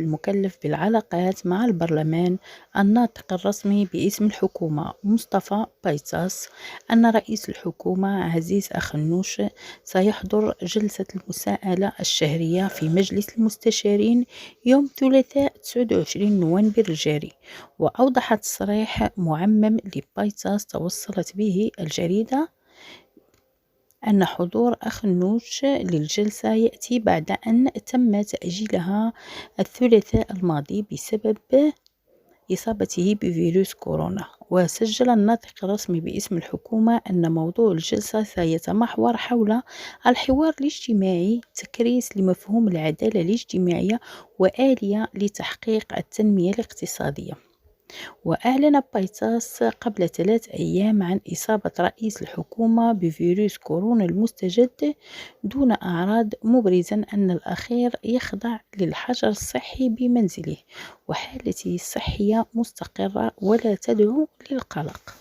المكلف بالعلاقات مع البرلمان الناطق الرسمي باسم الحكومة مصطفى بيطاس أن رئيس الحكومة عزيز أخنوش سيحضر جلسة المساءلة الشهرية في مجلس المستشارين يوم ثلاثاء 29 نوفمبر الجاري. وأوضح تصريح معمم لبيطاس توصلت به الجريدة أن حضور أخنوش للجلسة يأتي بعد أن تم تأجيلها الثلاثاء الماضي بسبب إصابته بفيروس كورونا. وسجل الناطق الرسمي باسم الحكومة أن موضوع الجلسة سيتمحور حول الحوار الاجتماعي، تكريس لمفهوم العدالة الاجتماعية وآلية لتحقيق التنمية الاقتصادية. وأعلن بيطاس قبل 3 أيام عن إصابة رئيس الحكومة بفيروس كورونا المستجد دون أعراض، مبرزا أن الأخير يخضع للحجر الصحي بمنزله وحالته الصحية مستقرة ولا تدعو للقلق.